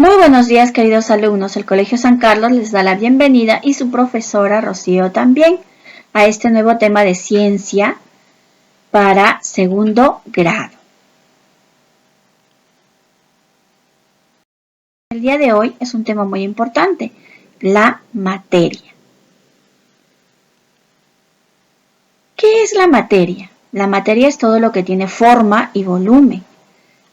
Muy buenos días, queridos alumnos. El Colegio San Carlos les da la bienvenida y su profesora Rocío también a este nuevo tema de ciencia para segundo grado. El día de hoy es un tema muy importante, la materia. ¿Qué es la materia? La materia es todo lo que tiene forma y volumen.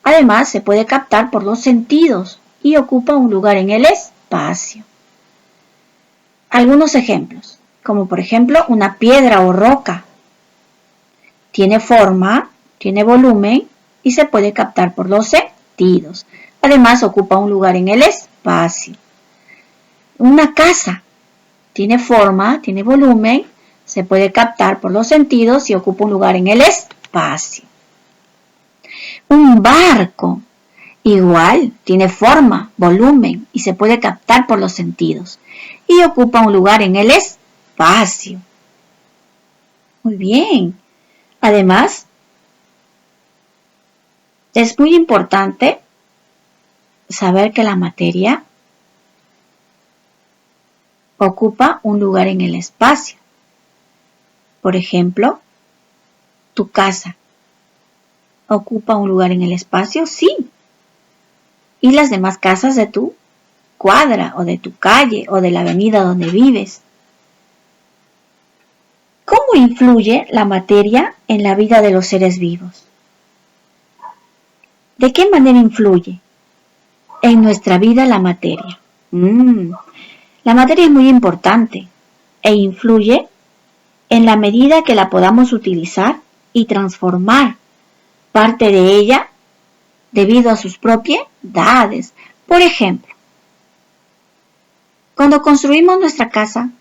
Además, se puede captar por los sentidos y ocupa un lugar en el espacio. Algunos ejemplos, como por ejemplo una piedra o roca. Tiene forma, tiene volumen y se puede captar por los sentidos. Además, ocupa un lugar en el espacio. Una casa tiene forma, tiene volumen, se puede captar por los sentidos y ocupa un lugar en el espacio. Un barco, igual, tiene forma, volumen y se puede captar por los sentidos y ocupa un lugar en el espacio. Muy bien. Además, es muy importante saber que la materia ocupa un lugar en el espacio. Por ejemplo, tu casa ocupa un lugar en el espacio, sí. Y las demás casas de tu cuadra o de tu calle o de la avenida donde vives. ¿Cómo influye la materia en la vida de los seres vivos? ¿De qué manera influye en nuestra vida la materia? La materia es muy importante e influye en la medida que la podamos utilizar y transformar parte de ella debido a sus propiedades. Por ejemplo, cuando construimos nuestra casa,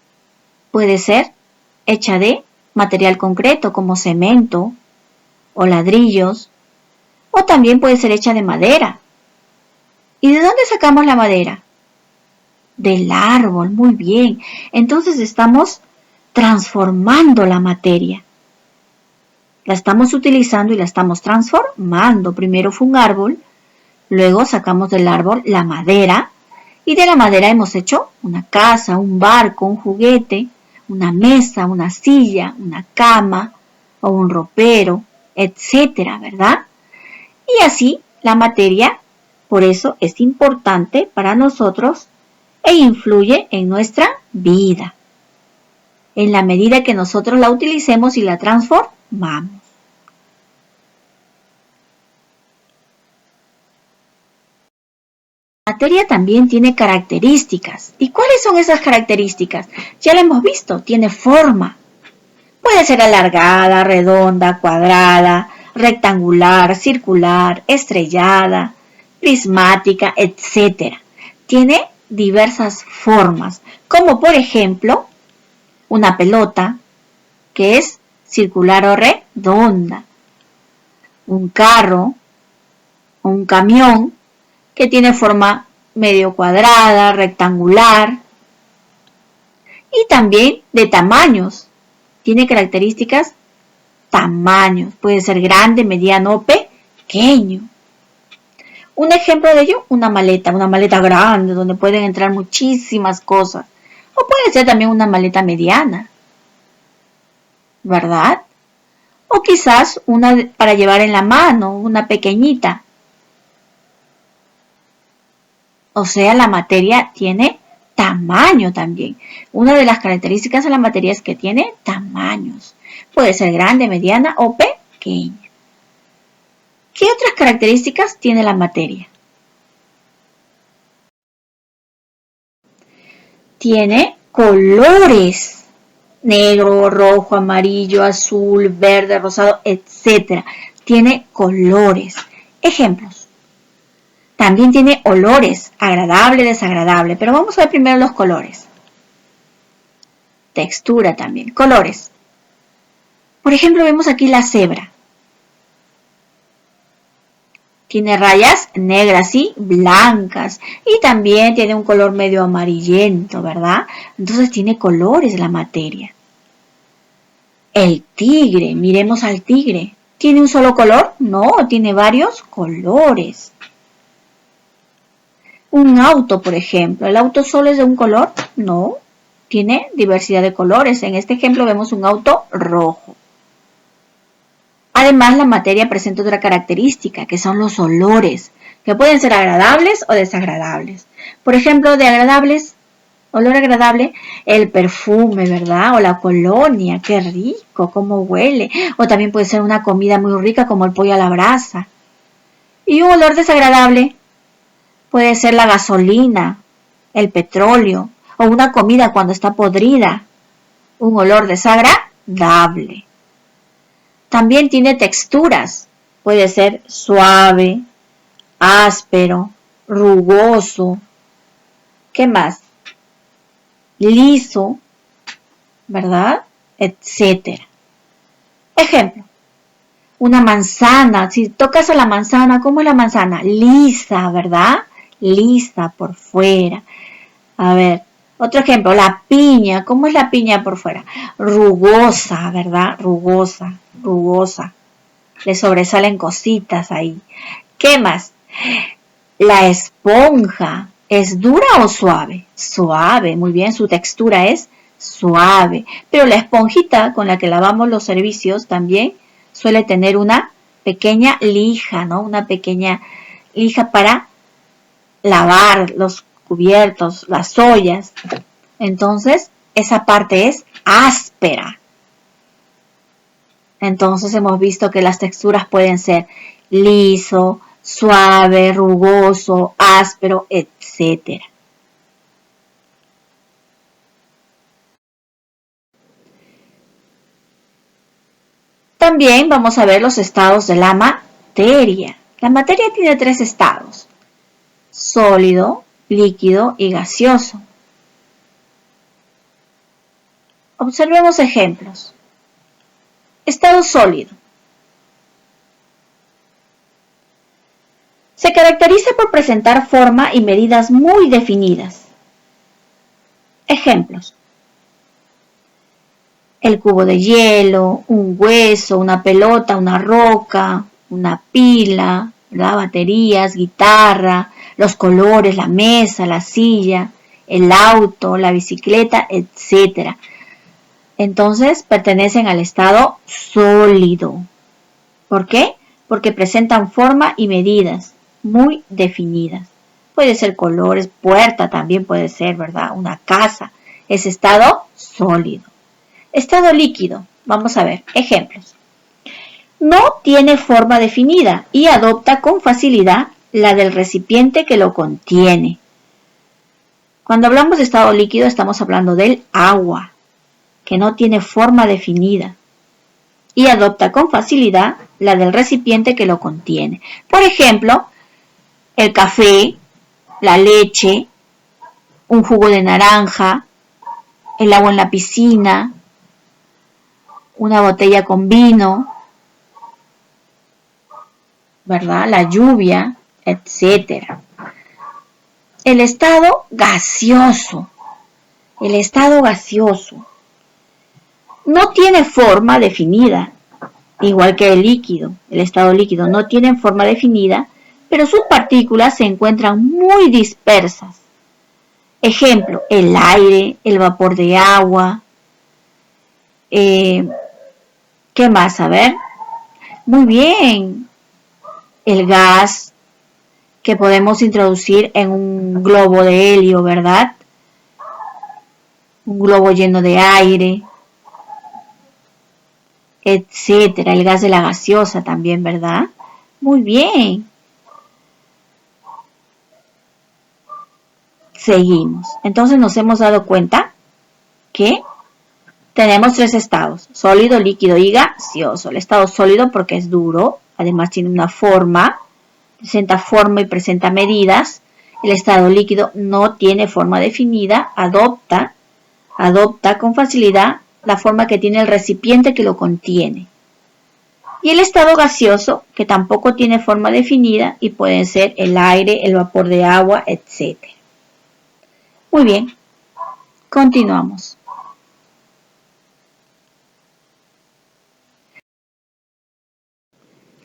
puede ser hecha de material concreto como cemento o ladrillos, o también puede ser hecha de madera. ¿Y de dónde sacamos la madera? Del árbol, muy bien. Entonces estamos transformando la materia. La estamos utilizando y la estamos transformando. Primero fue un árbol, luego sacamos del árbol la madera y de la madera hemos hecho una casa, un barco, un juguete, una mesa, una silla, una cama o un ropero, etcétera, ¿verdad? Y así la materia, por eso es importante para nosotros e influye en nuestra vida, en la medida que nosotros la utilicemos y la transformamos. La materia también tiene características. ¿Y cuáles son esas características? Ya lo hemos visto, tiene forma. Puede ser alargada, redonda, cuadrada, rectangular, circular, estrellada, prismática, etc. Tiene diversas formas, como por ejemplo una pelota, que es circular o redonda, un carro, un camión, que tiene forma medio cuadrada, rectangular, y también de tamaños. Tiene características tamaños, puede ser grande, mediano o pequeño. Un ejemplo de ello, una maleta grande donde pueden entrar muchísimas cosas. O puede ser también una maleta mediana, ¿verdad? O quizás una para llevar en la mano, una pequeñita. O sea, la materia tiene tamaño también. Una de las características de la materia es que tiene tamaños. Puede ser grande, mediana o pequeña. ¿Qué otras características tiene la materia? Tiene colores. Negro, rojo, amarillo, azul, verde, rosado, etc. Tiene colores. Ejemplos. También tiene olores, agradable, desagradable, pero vamos a ver primero los colores. Textura también, colores. Por ejemplo, vemos aquí la cebra. Tiene rayas negras y blancas y también tiene un color medio amarillento, ¿verdad? Entonces tiene colores la materia. El tigre, miremos al tigre. ¿Tiene un solo color? No, tiene varios colores. Un auto, por ejemplo. ¿El auto solo es de un color? No, tiene diversidad de colores. En este ejemplo vemos un auto rojo. Además, la materia presenta otra característica, que son los olores, que pueden ser agradables o desagradables. Por ejemplo, de agradables, olor agradable, el perfume, ¿verdad? O la colonia, qué rico, cómo huele. O también puede ser una comida muy rica como el pollo a la brasa. Y un olor desagradable puede ser la gasolina, el petróleo o una comida cuando está podrida. Un olor desagradable. También tiene texturas. Puede ser suave, áspero, rugoso. ¿Qué más? Liso, ¿verdad? Etcétera. Ejemplo. Una manzana. Si tocas a la manzana, ¿cómo es la manzana? Lisa, ¿verdad? Lisa por fuera. A ver, otro ejemplo. La piña. ¿Cómo es la piña por fuera? Rugosa, ¿verdad? Rugosa, rugosa. Le sobresalen cositas ahí. ¿Qué más? La esponja. ¿Es dura o suave? Suave, muy bien, su textura es suave. Pero la esponjita con la que lavamos los servicios también suele tener una pequeña lija, ¿no? Una pequeña lija para lavar los cubiertos, las ollas. Entonces, esa parte es áspera. Entonces hemos visto que las texturas pueden ser liso, suave, rugoso, áspero, etc. También vamos a ver los estados de la materia. La materia tiene 3 estados: sólido, líquido y gaseoso. Observemos ejemplos. Estado sólido. Se caracteriza por presentar forma y medidas muy definidas. Ejemplos. El cubo de hielo, un hueso, una pelota, una roca, una pila, ¿verdad? Baterías, guitarra, los colores, la mesa, la silla, el auto, la bicicleta, etc. Entonces pertenecen al estado sólido. ¿Por qué? Porque presentan forma y medidas muy definidas. Puede ser colores, puerta también puede ser, ¿verdad? Una casa. Es estado sólido. Estado líquido. Vamos a ver ejemplos. No tiene forma definida y adopta con facilidad la del recipiente que lo contiene. Cuando hablamos de estado líquido estamos hablando del agua, que no tiene forma definida y adopta con facilidad la del recipiente que lo contiene. Por ejemplo, el café, la leche, un jugo de naranja, el agua en la piscina, una botella con vino, ¿verdad? La lluvia, etc. El estado gaseoso. El estado gaseoso no tiene forma definida, igual que el líquido. El estado líquido no tiene forma definida, pero sus partículas se encuentran muy dispersas. Ejemplo, el aire, el vapor de agua. ¿Qué más? A ver. Muy bien. El gas que podemos introducir en un globo de helio, ¿verdad? Un globo lleno de aire, etcétera. El gas de la gaseosa también, ¿verdad? Muy bien. Seguimos. Entonces nos hemos dado cuenta que tenemos 3 estados: sólido, líquido y gaseoso. El estado sólido porque es duro, además tiene una forma, presenta forma y presenta medidas. El estado líquido no tiene forma definida, adopta con facilidad la forma que tiene el recipiente que lo contiene. Y el estado gaseoso, que tampoco tiene forma definida y pueden ser el aire, el vapor de agua, etc. Muy bien, continuamos.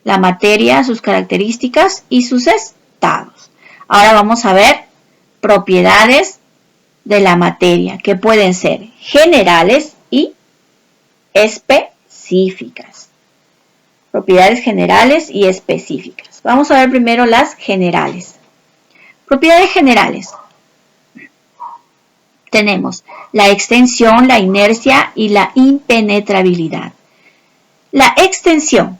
La materia, sus características y sus estados. Ahora vamos a ver propiedades de la materia, que pueden ser generales y específicas. Propiedades generales y específicas. Vamos a ver primero las generales. Propiedades generales. Tenemos la extensión, la inercia y la impenetrabilidad. La extensión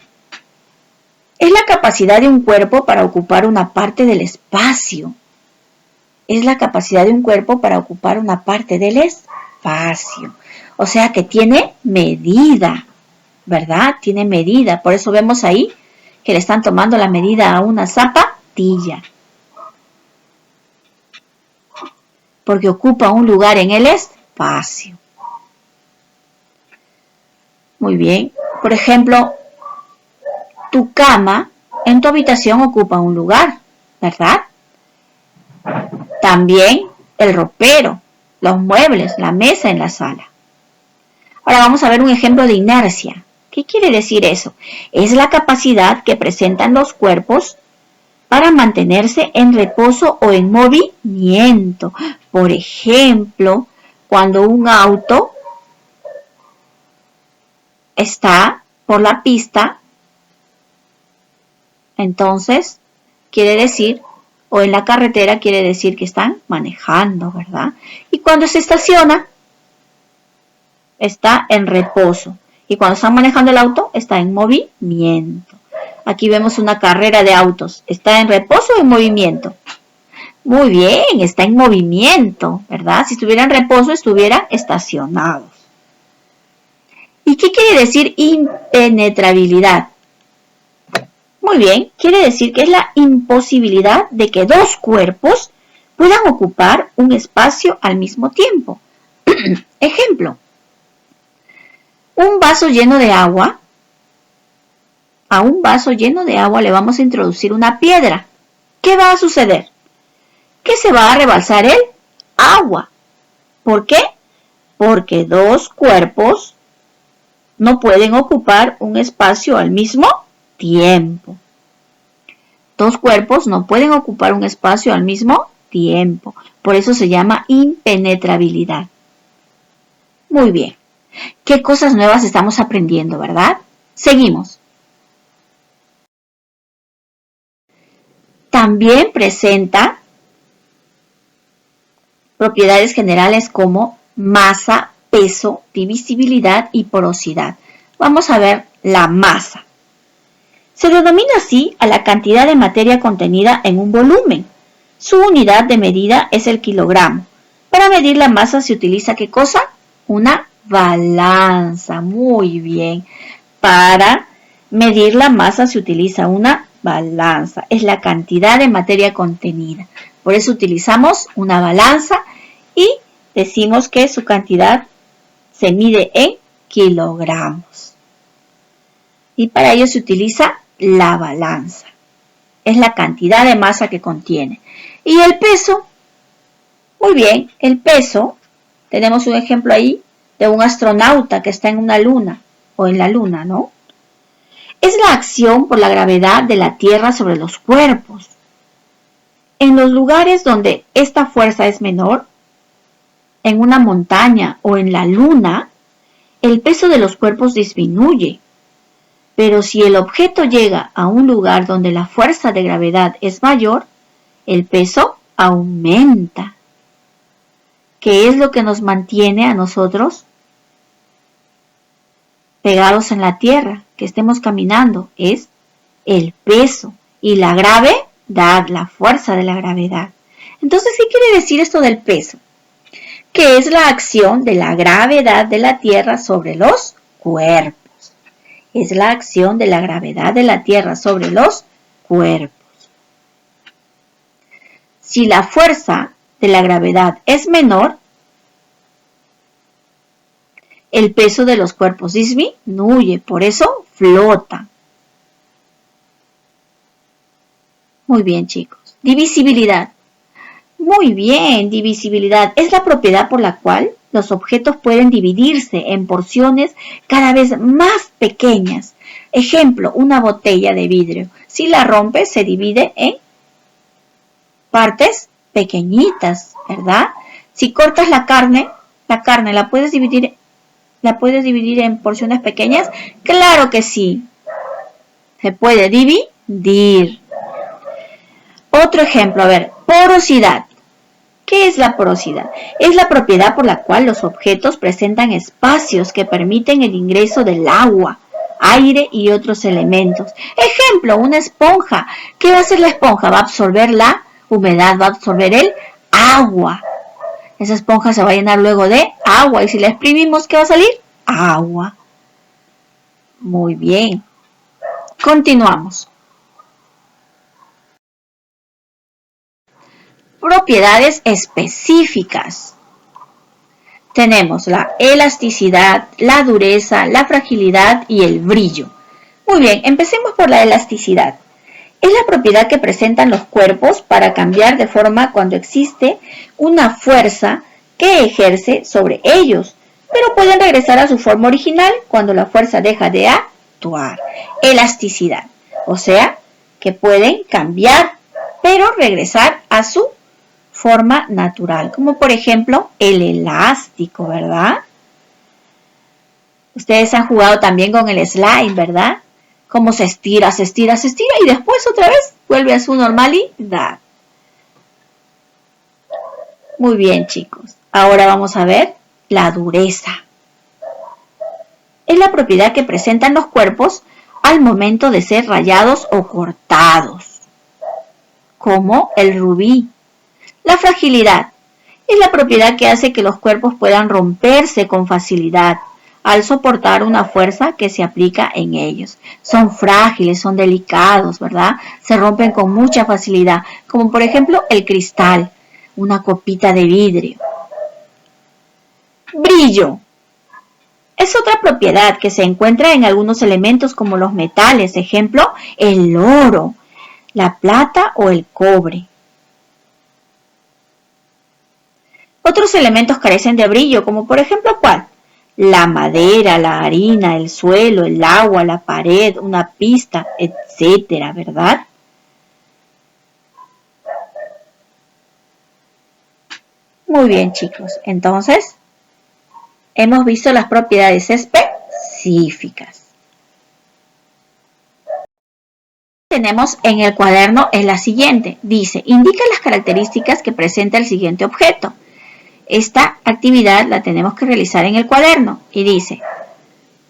es la capacidad de un cuerpo para ocupar una parte del espacio. Es la capacidad de un cuerpo para ocupar una parte del espacio. O sea que tiene medida, ¿verdad? Tiene medida. Por eso vemos ahí que le están tomando la medida a una zapatilla. Porque ocupa un lugar en el espacio. Muy bien. Por ejemplo, tu cama en tu habitación ocupa un lugar, ¿verdad? También el ropero, los muebles, la mesa en la sala. Ahora vamos a ver un ejemplo de inercia. ¿Qué quiere decir eso? Es la capacidad que presentan los cuerpos para mantenerse en reposo o en movimiento. Por ejemplo, cuando un auto está por la pista, entonces quiere decir, o en la carretera quiere decir que están manejando, ¿verdad? Y cuando se estaciona, está en reposo. Y cuando están manejando el auto, está en movimiento. Aquí vemos una carrera de autos. ¿Está en reposo o en movimiento? Muy bien, está en movimiento, ¿verdad? Si estuviera en reposo, estuvieran estacionados. ¿Y qué quiere decir impenetrabilidad? Muy bien, quiere decir que es la imposibilidad de que dos cuerpos puedan ocupar un espacio al mismo tiempo. Ejemplo, un vaso lleno de agua. A un vaso lleno de agua le vamos a introducir una piedra. ¿Qué va a suceder? Que se va a rebalsar el agua. ¿Por qué? Porque dos cuerpos no pueden ocupar un espacio al mismo tiempo. Dos cuerpos no pueden ocupar un espacio al mismo tiempo. Por eso se llama impenetrabilidad. Muy bien. ¿Qué cosas nuevas estamos aprendiendo, verdad? Seguimos. También presenta propiedades generales como masa, peso, divisibilidad y porosidad. Vamos a ver la masa. Se denomina así a la cantidad de materia contenida en un volumen. Su unidad de medida es el kilogramo. Para medir la masa se utiliza ¿qué cosa? Una balanza. Muy bien. Para medir la masa se utiliza una balanza. Es la cantidad de materia contenida. Por eso utilizamos una balanza y decimos que su cantidad se mide en kilogramos. Y para ello se utiliza la balanza. Es la cantidad de masa que contiene. Y el peso, muy bien, el peso, tenemos un ejemplo ahí de un astronauta que está en una luna o en la luna, ¿no? Es la acción por la gravedad de la Tierra sobre los cuerpos. En los lugares donde esta fuerza es menor, en una montaña o en la luna, el peso de los cuerpos disminuye. Pero si el objeto llega a un lugar donde la fuerza de gravedad es mayor, el peso aumenta. ¿Qué es lo que nos mantiene a nosotros pegados en la tierra, que estemos caminando? Es el peso y la gravedad, la fuerza de la gravedad. Entonces, ¿qué quiere decir esto del peso? Que es la acción de la gravedad de la Tierra sobre los cuerpos. Es la acción de la gravedad de la Tierra sobre los cuerpos. Si la fuerza de la gravedad es menor, el peso de los cuerpos disminuye, por eso flota. Muy bien, chicos. Divisibilidad. Muy bien, divisibilidad es la propiedad por la cual los objetos pueden dividirse en porciones cada vez más pequeñas. Ejemplo, una botella de vidrio. Si la rompes, se divide en partes pequeñitas, ¿verdad? Si cortas la carne la puedes dividir en porciones pequeñas. Claro que sí. Se puede dividir. Otro ejemplo, a ver, porosidad. ¿Qué es la porosidad? Es la propiedad por la cual los objetos presentan espacios que permiten el ingreso del agua, aire y otros elementos. Ejemplo, una esponja. ¿Qué va a hacer la esponja? Va a absorber la humedad, va a absorber el agua. Esa esponja se va a llenar luego de agua y si la exprimimos, ¿qué va a salir? Agua. Muy bien. Continuamos. Propiedades específicas. Tenemos la elasticidad, la dureza, la fragilidad y el brillo. Muy bien, empecemos por la elasticidad. Es la propiedad que presentan los cuerpos para cambiar de forma cuando existe una fuerza que ejerce sobre ellos, pero pueden regresar a su forma original cuando la fuerza deja de actuar. Elasticidad, o sea, que pueden cambiar, pero regresar a su forma natural, como por ejemplo el elástico, ¿verdad? Ustedes han jugado también con el slime, ¿verdad? Cómo se estira y después otra vez vuelve a su normalidad. Muy bien, chicos. Ahora vamos a ver la dureza. Es la propiedad que presentan los cuerpos al momento de ser rayados o cortados, como el rubí. La fragilidad es la propiedad que hace que los cuerpos puedan romperse con facilidad al soportar una fuerza que se aplica en ellos. Son frágiles, son delicados, ¿verdad? Se rompen con mucha facilidad, como por ejemplo el cristal, una copita de vidrio. Brillo. Es otra propiedad que se encuentra en algunos elementos como los metales, ejemplo, el oro, la plata o el cobre. Otros elementos carecen de brillo, como por ejemplo, ¿cuál? La madera, la harina, el suelo, el agua, la pared, una pista, etcétera, ¿verdad? Muy bien, chicos. Entonces, hemos visto las propiedades específicas. Tenemos en el cuaderno es la siguiente. Dice, indica las características que presenta el siguiente objeto. Esta actividad la tenemos que realizar en el cuaderno y dice,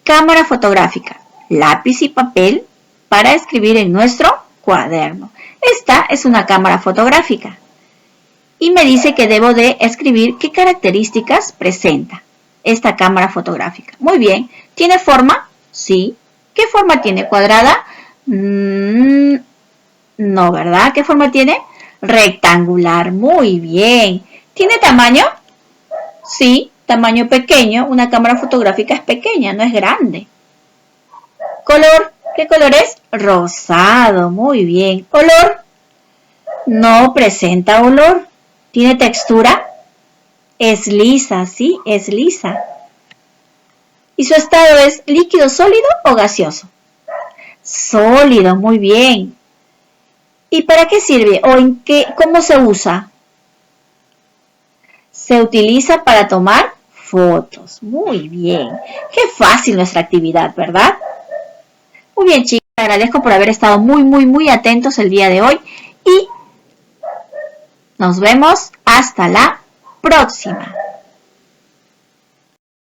cámara fotográfica, lápiz y papel para escribir en nuestro cuaderno. Esta es una cámara fotográfica y me dice que debo de escribir qué características presenta esta cámara fotográfica. Muy bien, ¿tiene forma? Sí. ¿Qué forma tiene? ¿Cuadrada? No, ¿verdad? ¿Qué forma tiene? Rectangular. Muy bien. ¿Tiene tamaño? Sí, tamaño pequeño. Una cámara fotográfica es pequeña, no es grande. Color. ¿Qué color es? Rosado. Muy bien. Olor. No presenta olor. ¿Tiene textura? Es lisa, sí, es lisa. ¿Y su estado es líquido, sólido o gaseoso? Sólido, muy bien. ¿Y para qué sirve? ¿O cómo se usa? Se utiliza para tomar fotos. Muy bien. Qué fácil nuestra actividad, ¿verdad? Muy bien, chicos. Les agradezco por haber estado muy atentos el día de hoy. Y nos vemos hasta la próxima.